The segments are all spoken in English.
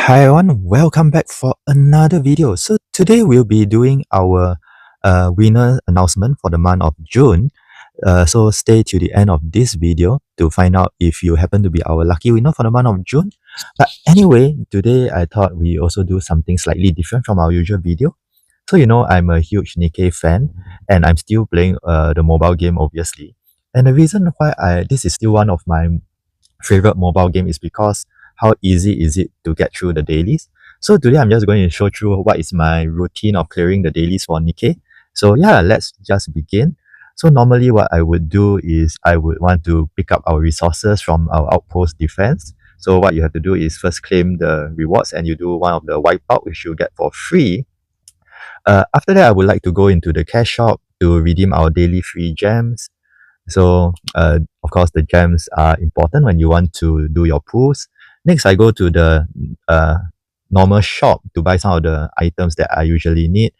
Hi everyone, welcome back for another video. So today we'll be doing our winner announcement for the month of June. So stay to the end of this video to find out if you happen to be our lucky winner for the month of June. But anyway, today I thought we also do something slightly different from our usual video. So I'm a huge Nikke fan and I'm still playing the mobile game obviously. And the reason why this is still one of my favorite mobile game is because how easy is it to get through the dailies. So today I'm just going to show through what is my routine of clearing the dailies for Nikke. So yeah, let's just begin. So normally what I would do is I would want to pick up our resources from our outpost defense. So what you have to do is first claim the rewards and you do one of the wipeout which you get for free. After that, I would like to go into the cash shop to redeem our daily free gems. So of course the gems are important when you want to do your pulls. Next, I go to the normal shop to buy some of the items that I usually need.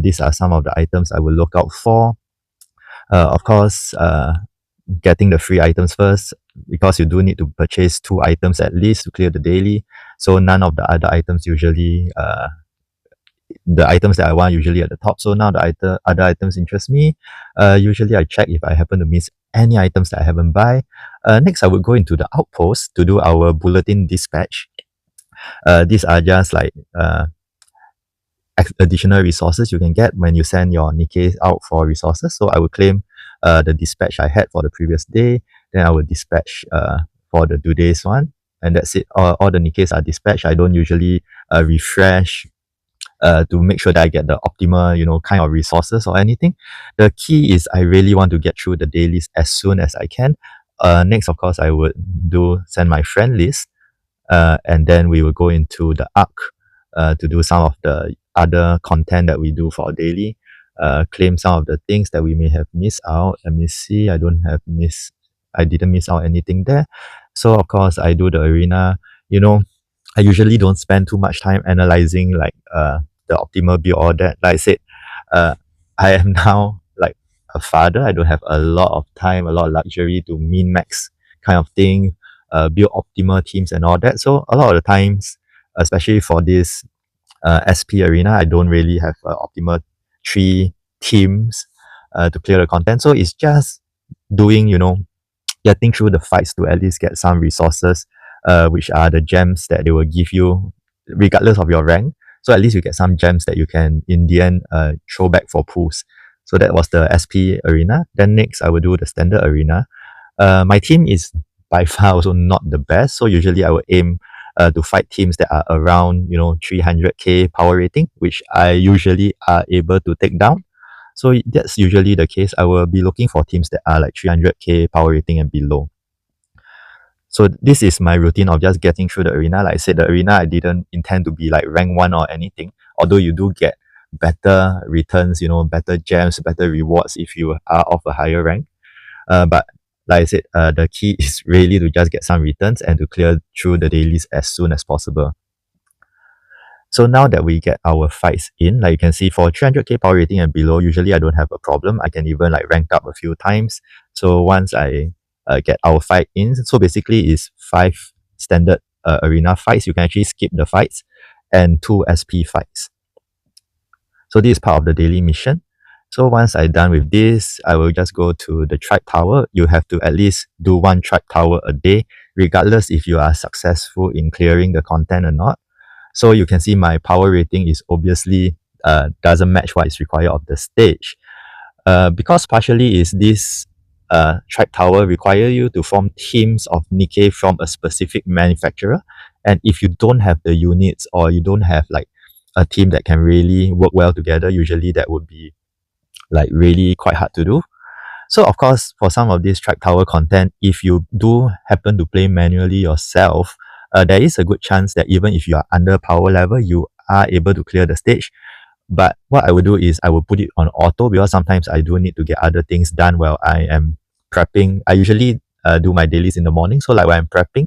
These are some of the items I will look out for. Of course, getting the free items first, because you do need to purchase 2 items at least to clear the daily. So none of the other items usually, the items that I want usually at the top. So now the other items interest me. Usually I check if I happen to miss any items that I haven't buy. Next, I would go into the outpost to do our bulletin dispatch. These are just like additional resources you can get when you send your Nikke out for resources. So I would claim the dispatch I had for the previous day. Then I would dispatch for the today's one. And that's it. All the Nikkes are dispatched. I don't usually refresh to make sure that I get the optimal, kind of resources or anything. The key is I really want to get through the dailies as soon as I can. Next, of course, I would send my friend list, and then we will go into the arc to do some of the other content that we do for our daily. Claim some of the things that we may have missed out. Let me see. I didn't miss out anything there. So of course, I do the arena. I usually don't spend too much time analyzing like the optimal build or that. Like I said, I am now like a father. I don't have a lot of time, a lot of luxury to min max kind of thing, build optimal teams and all that. So a lot of the times, especially for this SP arena, I don't really have optimal 3 teams to clear the content. So it's just doing, getting through the fights to at least get some resources, which are the gems that they will give you regardless of your rank. So at least you get some gems that you can in the end throw back for pulls. So that was the SP arena. Then next I will do the standard arena. My team is by far also not the best. So usually I will aim to fight teams that are around 300k power rating, which I usually are able to take down. So that's usually the case. I will be looking for teams that are like 300k power rating and below. So this is my routine of just getting through the arena. Like I said, the arena I didn't intend to be like rank 1 or anything. Although you do get better returns, better gems, better rewards if you are of a higher rank. But like I said, the key is really to just get some returns and to clear through the dailies as soon as possible. So now that we get our fights in, like you can see for 300k power rating and below, usually I don't have a problem. I can even like rank up a few times. So once I get our fight in, so basically is 5 standard arena fights. You can actually skip the fights and 2 SP fights. So this is part of the daily mission. So once I'm done with this, I will just go to the tribe tower. You have to at least do 1 tribe tower a day, regardless if you are successful in clearing the content or not. So you can see my power rating is obviously doesn't match what is required of the stage. Because partially is this tribe tower require you to form teams of Nikke from a specific manufacturer. And if you don't have the units or you don't have like a team that can really work well together, usually that would be like really quite hard to do. So of course, for some of this tribe tower content, if you do happen to play manually yourself, there is a good chance that even if you are under power level, you are able to clear the stage. But what I will do is I will put it on auto, because sometimes I do need to get other things done while I am prepping. I usually do my dailies in the morning. So like when I'm prepping,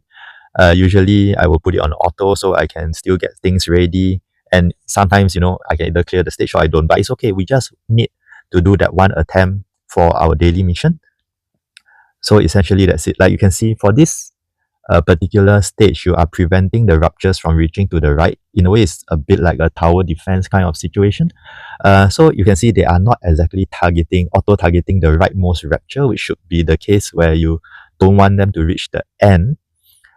usually I will put it on auto so I can still get things ready. And sometimes, I can either clear the stage or I don't. But it's okay. We just need to do that 1 attempt for our daily mission. So essentially that's it. Like you can see for this particular stage, you are preventing the ruptures from reaching to the right. In a way, it's a bit like a tower defense kind of situation. So you can see they are not exactly auto-targeting the rightmost rupture, which should be the case where you don't want them to reach the end.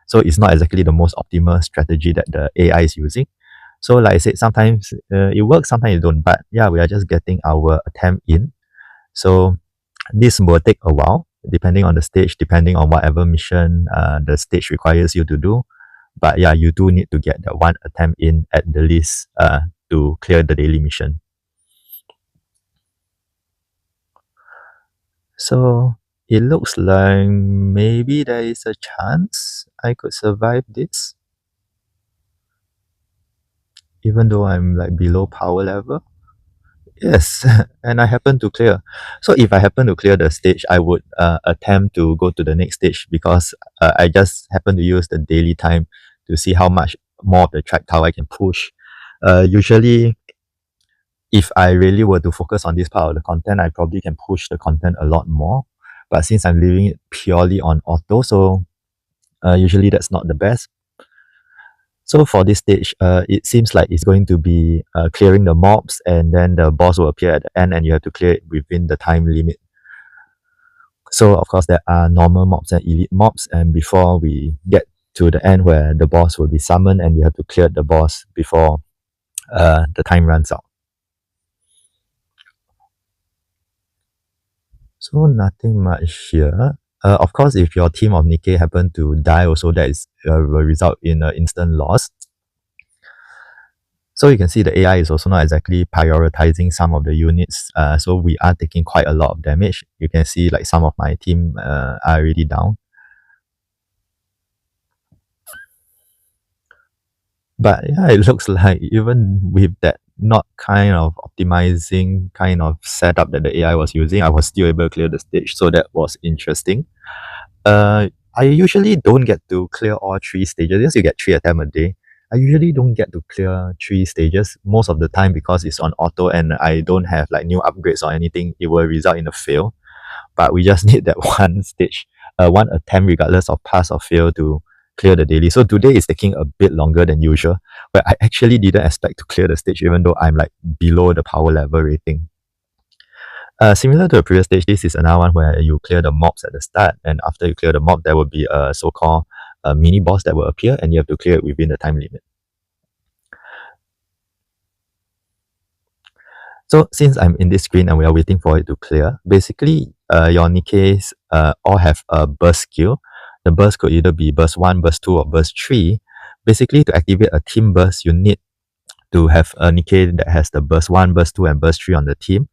So it's not exactly the most optimal strategy that the AI is using. So like I said, sometimes it works, sometimes it don't. But yeah, we are just getting our attempt in. So this will take a while, depending on the stage, depending on whatever mission the stage requires you to do. But yeah, you do need to get that one attempt in at the least to clear the daily mission. So it looks like maybe there is a chance I could survive this, even though I'm like below power level. Yes, and I happen to clear. So if I happen to clear the stage, I would attempt to go to the next stage because I just happen to use the daily time to see how much more of the track tower I can push. Usually, if I really were to focus on this part of the content, I probably can push the content a lot more. But since I'm leaving it purely on auto, so usually that's not the best. So for this stage, it seems like it's going to be clearing the mobs, and then the boss will appear at the end and you have to clear it within the time limit. So of course there are normal mobs and elite mobs, and before we get to the end where the boss will be summoned and you have to clear the boss before the time runs out. So nothing much here. Of course, if your team of Nikke happen to die also, that is will result in an instant loss. So you can see the AI is also not exactly prioritizing some of the units. So we are taking quite a lot of damage. You can see like some of my team are already down. But yeah, it looks like even with that not kind of optimizing kind of setup that the AI was using, I was still able to clear the stage. So that was interesting. I usually don't get to clear all 3 stages. Yes, you get 3 attempts a day. I usually don't get to clear 3 stages most of the time because it's on auto and I don't have like new upgrades or anything. It will result in a fail. But we just need that one stage, one attempt regardless of pass or fail to clear the daily. So today is taking a bit longer than usual, but I actually didn't expect to clear the stage even though I'm like below the power level rating. Similar to the previous stage, this is another one where you clear the mobs at the start, and after you clear the mob, there will be a so-called mini boss that will appear, and you have to clear it within the time limit. So since I'm in this screen and we are waiting for it to clear, basically your Nikkes all have a burst skill. The burst could either be burst 1, burst 2, or burst 3. Basically, to activate a team burst, you need to have a Nikke that has the burst 1, burst 2, and burst 3 on the team.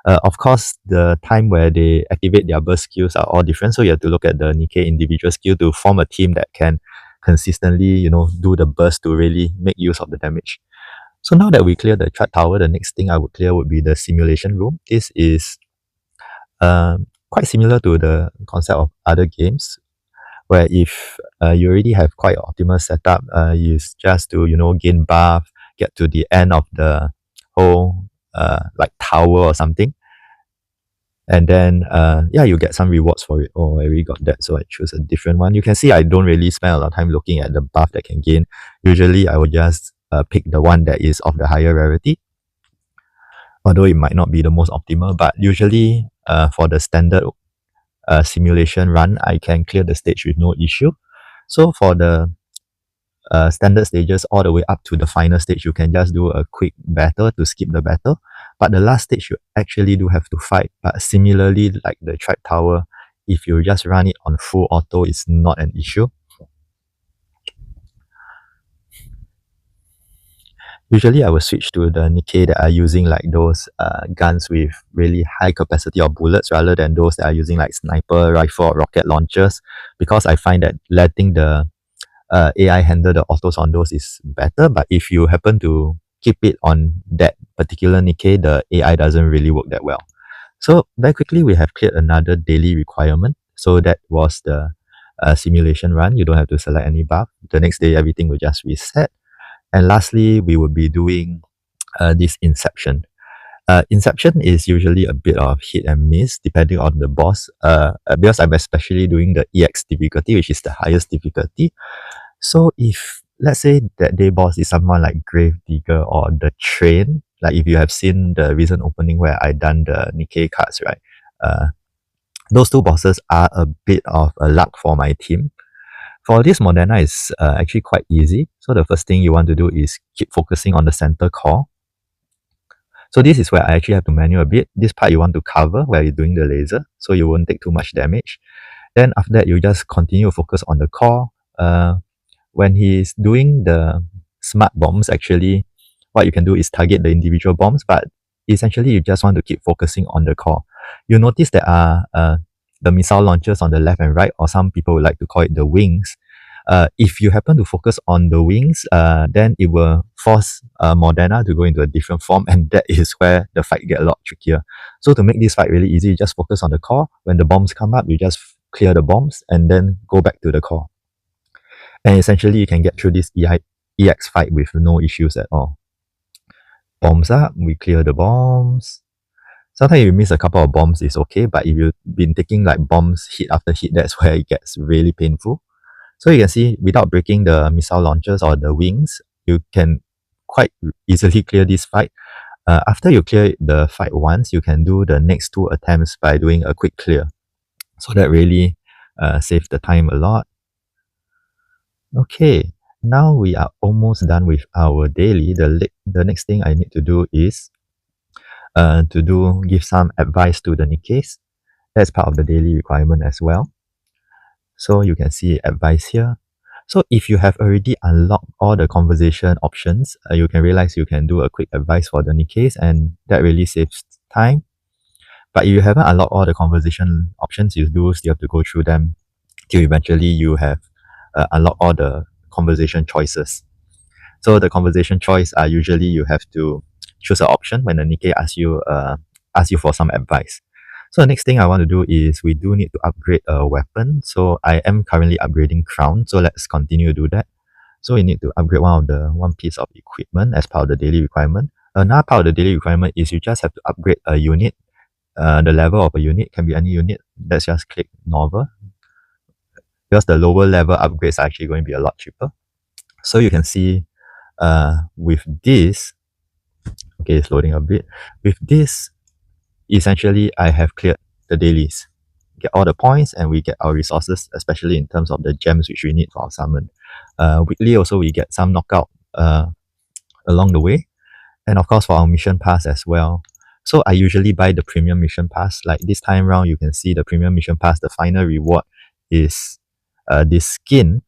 Of course, the time where they activate their burst skills are all different, so you have to look at the Nikke individual skill to form a team that can consistently, do the burst to really make use of the damage. So now that we clear the track tower, the next thing I would clear would be the simulation room. This is quite similar to the concept of other games, where if you already have quite an optimal setup, you just to gain buff, get to the end of the whole like tower or something, and then you get some rewards for it. Oh, I already got that, so I choose a different one. You can see I don't really spend a lot of time looking at the buff that can gain. Usually I would just pick the one that is of the higher rarity, although it might not be the most optimal, but usually for the standard simulation run, I can clear the stage with no issue. So for the standard stages all the way up to the final stage, you can just do a quick battle to skip the battle. But the last stage, you actually do have to fight. But similarly, like the track tower, if you just run it on full auto, it's not an issue. Usually I will switch to the Nikke that are using like those guns with really high capacity of bullets rather than those that are using like sniper rifle or rocket launchers, because I find that letting the AI handle the autos on those is better. But if you happen to keep it on that particular Nikke, the AI doesn't really work that well. So very quickly, we have cleared another daily requirement. So that was the simulation run. You don't have to select any buff. The next day, everything will just reset. And lastly, we will be doing this inception. Inception is usually a bit of hit and miss depending on the boss. Because I'm especially doing the EX difficulty, which is the highest difficulty. So if let's say that day boss is someone like Grave Digger or the Train, like if you have seen the recent opening where I done the Nikke cards, right? Those two bosses are a bit of a luck for my team. For this Moderna is actually quite easy. So the first thing you want to do is keep focusing on the center core. So this is where I actually have to manual a bit. This part you want to cover where you're doing the laser, so you won't take too much damage. Then after that, you just continue to focus on the core. When he's doing the smart bombs, actually, what you can do is target the individual bombs, but essentially you just want to keep focusing on the core. You notice there are the missile launchers on the left and right, or some people would like to call it the wings. If you happen to focus on the wings, then it will force Moderna to go into a different form, and that is where the fight get a lot trickier. So to make this fight really easy, you just focus on the core. When the bombs come up, you just clear the bombs and then go back to the core. And essentially, you can get through this EX fight with no issues at all. Bombs up, we clear the bombs. Sometimes if you miss a couple of bombs, it's okay, but if you've been taking like bombs hit after hit, that's where it gets really painful. So you can see, without breaking the missile launchers or the wings, you can quite easily clear this fight. After you clear the fight once, you can do the next two attempts by doing a quick clear. So that really saves the time a lot. Okay, now we are almost done with our daily. The next thing I need to do is give some advice to the Nikkes. That's part of the daily requirement as well. So you can see advice here. So if you have already unlocked all the conversation options, you can realize you can do a quick advice for the Nikkes, and that really saves time. But if you haven't unlocked all the conversation options, you do still have to go through them till eventually you have unlocked all the conversation choices. So the conversation choice are usually you have to choose an option when the Nikke asks you for some advice. So the next thing I want to do is we do need to upgrade a weapon. So I am currently upgrading Crown. So let's continue to do that. So we need to upgrade one piece of equipment as part of the daily requirement. Another part of the daily requirement is you just have to upgrade a unit. The level of a unit can be any unit. Let's just click Novel, because the lower level upgrades are actually going to be a lot cheaper. So you can see with this, okay, it's loading a bit. With this, essentially, I have cleared the dailies. Get all the points and we get our resources, especially in terms of the gems which we need for our summon. Weekly also we get some knockout along the way. And of course for our mission pass as well. So I usually buy the premium mission pass. Like this time around, you can see the premium mission pass, the final reward is this skin.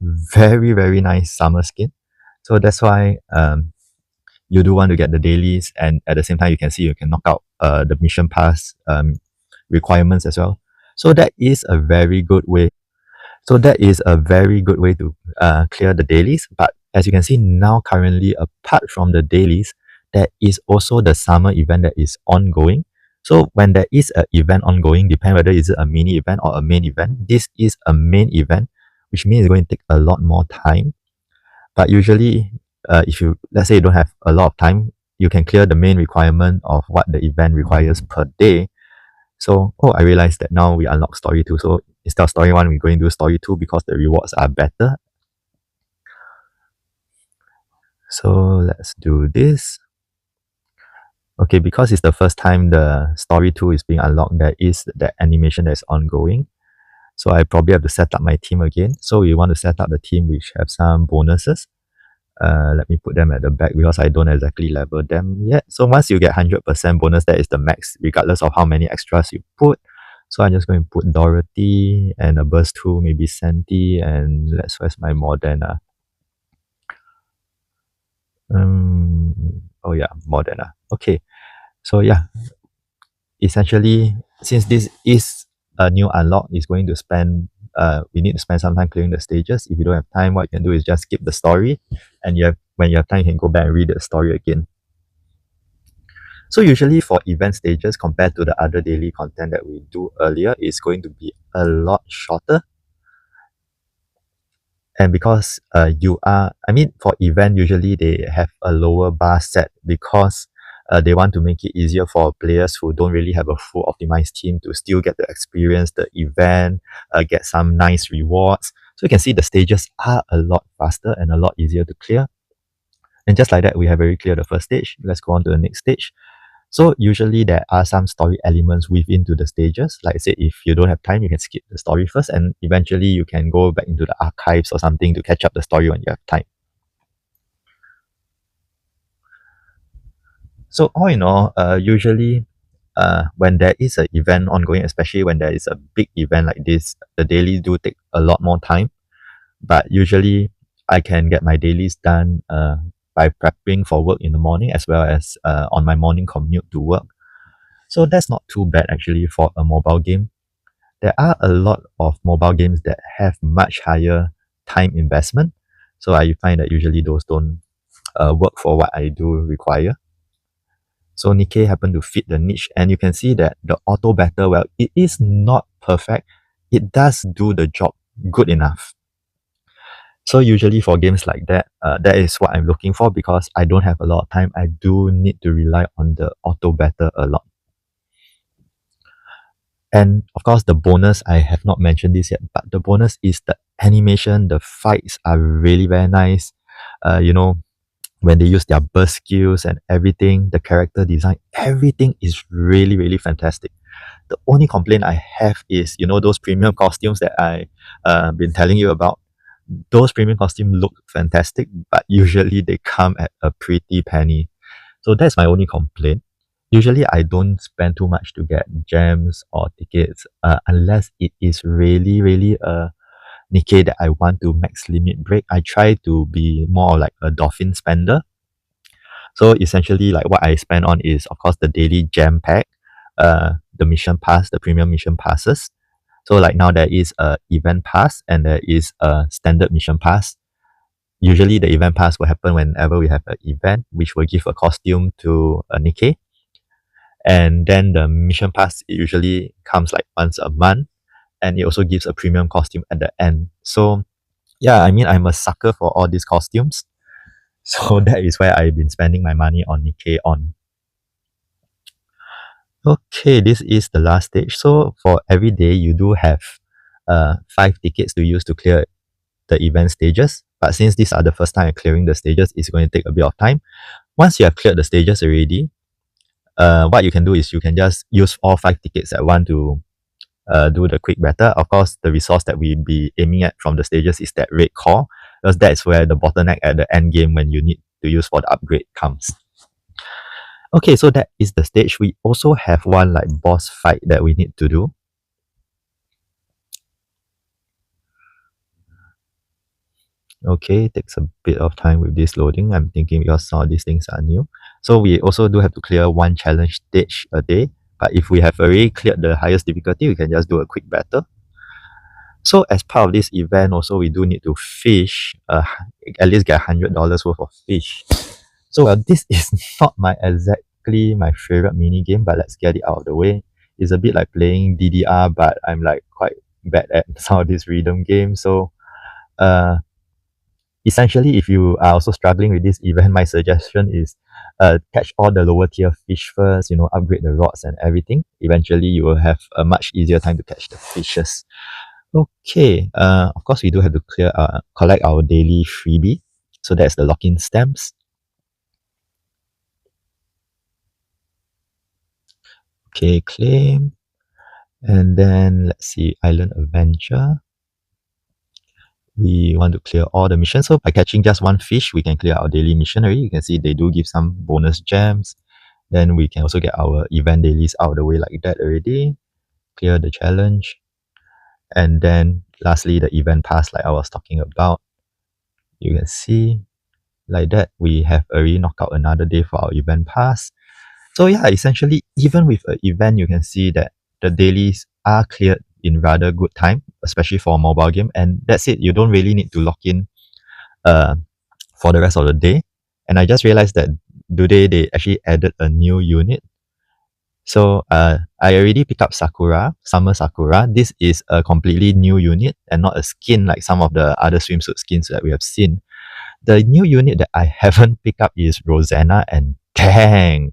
Very, very nice summer skin. So that's why you do want to get the dailies, and at the same time you can see you can knock out the mission pass requirements as well. So that is a very good way. So that is a very good way to clear the dailies. But as you can see now, currently, apart from the dailies, there is also the summer event that is ongoing. So when there is an event ongoing, depend whether is it a mini event or a main event. This is a main event, which means it's going to take a lot more time. But usually, if you, let's say you don't have a lot of time, you can clear the main requirement of what the event requires per day. So, I realized that now we unlock story 2. So instead of story 1, we're going to do story 2 because the rewards are better. So let's do this. Okay, because it's the first time the story 2 is being unlocked, there is the animation that's ongoing. So I probably have to set up my team again. So we want to set up the team which have some bonuses. Let me put them at the back because I don't exactly level them yet. So once you get 100% bonus, that is the max, regardless of how many extras you put. So I'm just going to put Dorothy and a burst 2, maybe Santi, and let's where's my Moderna. Oh yeah, Moderna. Okay, so yeah, essentially, since this is a new unlock, it's going to spend we need to spend some time clearing the stages. If you don't have time, what you can do is just skip the story, and when you have time, you can go back and read the story again. So usually for event stages, compared to the other daily content that we do earlier, it's going to be a lot shorter. And because for event, usually they have a lower bar set because They want to make it easier for players who don't really have a full optimized team to still get the experience, the event, get some nice rewards. So you can see the stages are a lot faster and a lot easier to clear. And just like that, we have already cleared the first stage. Let's go on to the next stage. So usually there are some story elements within to the stages. Like I said, if you don't have time, you can skip the story first, and eventually you can go back into the archives or something to catch up the story when you have time. So all in all, usually when there is an event ongoing, especially when there is a big event like this, the dailies do take a lot more time. But usually I can get my dailies done by prepping for work in the morning as well as on my morning commute to work. So that's not too bad actually for a mobile game. There are a lot of mobile games that have much higher time investment. So I find that usually those don't work for what I do require. So Nikke happened to fit the niche, and you can see that the auto battle, well, it is not perfect. It does do the job good enough. So usually for games like that, that is what I'm looking for because I don't have a lot of time. I do need to rely on the auto battle a lot. And of course, the bonus, I have not mentioned this yet, but the bonus is the animation. The fights are really very nice. You know, when they use their burst skills and everything, the character design, everything is really, really fantastic. The only complaint I have is, you know, those premium costumes that I been telling you about. Those premium costumes look fantastic, but usually they come at a pretty penny. So that's my only complaint. Usually I don't spend too much to get gems or tickets unless it is really, really a Nikke that I want to max limit break. I try to be more like a dolphin spender. So essentially like what I spend on is of course the daily gem pack, the mission pass, the premium mission passes. So like now there is a event pass and there is a standard mission pass. Usually the event pass will happen whenever we have an event, which will give a costume to a Nikke. And then the mission pass it usually comes like once a month, and it also gives a premium costume at the end. So yeah, I mean I'm a sucker for all these costumes. So that is where I've been spending my money on Nikke on. Okay, this is the last stage. So for every day, you do have 5 tickets to use to clear the event stages. But since these are the first time clearing the stages, it's going to take a bit of time. Once you have cleared the stages already, what you can do is you can just use all 5 tickets at once to do the quick battle. Of course, the resource that we'll be aiming at from the stages is that red core, because that's where the bottleneck at the end game when you need to use for the upgrade comes. Okay, so that is the stage. We also have one like boss fight that we need to do. Okay, it takes a bit of time with this loading. I'm thinking because some of these things are new. So we also do have to clear one challenge stage a day. But if we have already cleared the highest difficulty, we can just do a quick battle. So as part of this event, also we do need to fish, at least get $100 worth of fish. So this is not exactly my favorite mini game, but let's get it out of the way. It's a bit like playing DDR, but I'm like quite bad at some of these rhythm games. So essentially, if you are also struggling with this event, my suggestion is catch all the lower tier fish first, you know, upgrade the rods and everything. Eventually, you will have a much easier time to catch the fishes. Okay, of course, we do have to collect our daily freebie. So that's the lock-in stamps. Okay, claim. And then let's see, Island Adventure. We want to clear all the missions. So by catching just one fish, we can clear our daily missionary. You can see they do give some bonus gems. Then we can also get our event dailies out of the way like that already. Clear the challenge. And then lastly, the event pass like I was talking about. You can see like that, we have already knocked out another day for our event pass. So yeah, essentially, even with an event, you can see that the dailies are cleared in rather good time, especially for a mobile game. And that's it. You don't really need to lock in for the rest of the day. And I just realized that today they actually added a new unit. So I already picked up Sakura, Summer Sakura. This is a completely new unit and not a skin like some of the other swimsuit skins that we have seen. The new unit that I haven't picked up is Rosanna Dang,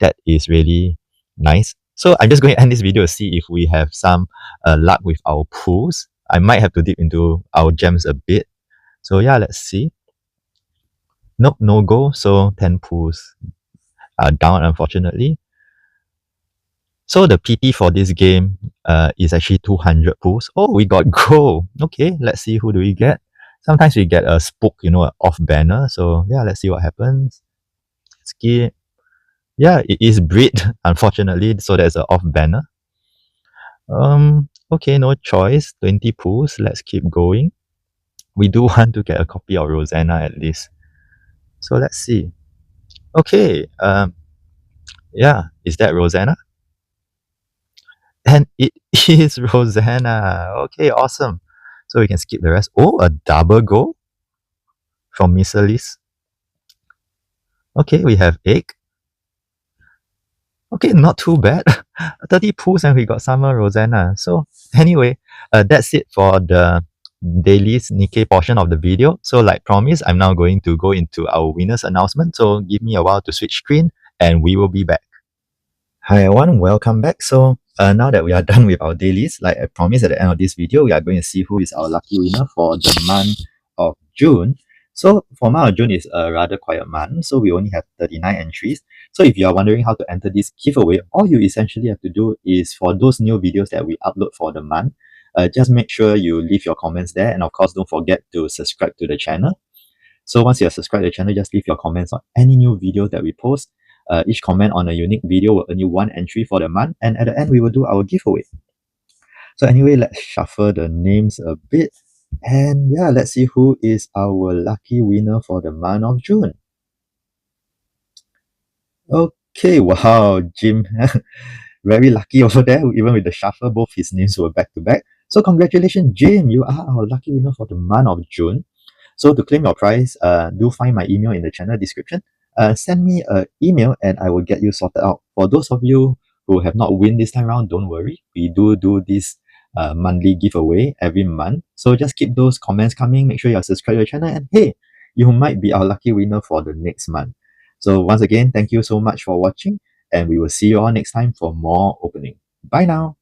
that is really nice. So I'm just going to end this video to see if we have some luck with our pulls. I might have to dip into our gems a bit. So yeah, let's see. Nope, no go. So 10 pulls are down, unfortunately. So the PT for this game is actually 200 pulls. Oh, we got gold. Okay, let's see who do we get. Sometimes we get a spook, you know, an off banner. So yeah, let's see what happens. Skip. Yeah, it is breed, unfortunately. So there's an off banner. Okay, no choice. 20 pulls. Let's keep going. We do want to get a copy of Rosanna at least. So let's see. Okay. Yeah, is that Rosanna? And it is Rosanna. Okay, awesome. So we can skip the rest. Oh, a double goal from Miss Elise. Okay, we have egg. Okay, not too bad. 30 pulls and we got Summer Rosanna. So anyway, that's it for the dailies Nikke portion of the video. So like promised, I'm now going to go into our winners announcement. So give me a while to switch screen and we will be back. Hi everyone, welcome back. So now that we are done with our dailies, like I promised at the end of this video, we are going to see who is our lucky winner for the month of June. So for month of June is a rather quiet month, so we only have 39 entries. So if you are wondering how to enter this giveaway, all you essentially have to do is for those new videos that we upload for the month, just make sure you leave your comments there, and of course don't forget to subscribe to the channel. So once you are subscribed to the channel, just leave your comments on any new videos that we post. Each comment on a unique video will earn you one entry for the month, and at the end we will do our giveaway. So anyway, let's shuffle the names a bit, and yeah, let's see who is our lucky winner for the month of June. Okay, wow, Jim, very lucky over there. Even with the shuffle, both his names were back to back. So congratulations, Jim, you are our lucky winner for the month of June. So to claim your prize, do find my email in the channel description. Send me an email and I will get you sorted out. For those of you who have not win this time around, don't worry. We do this monthly giveaway every month. So just keep those comments coming. Make sure you're subscribed to the channel, and hey, you might be our lucky winner for the next month. So once again, thank you so much for watching, and we will see you all next time for more opening. Bye now.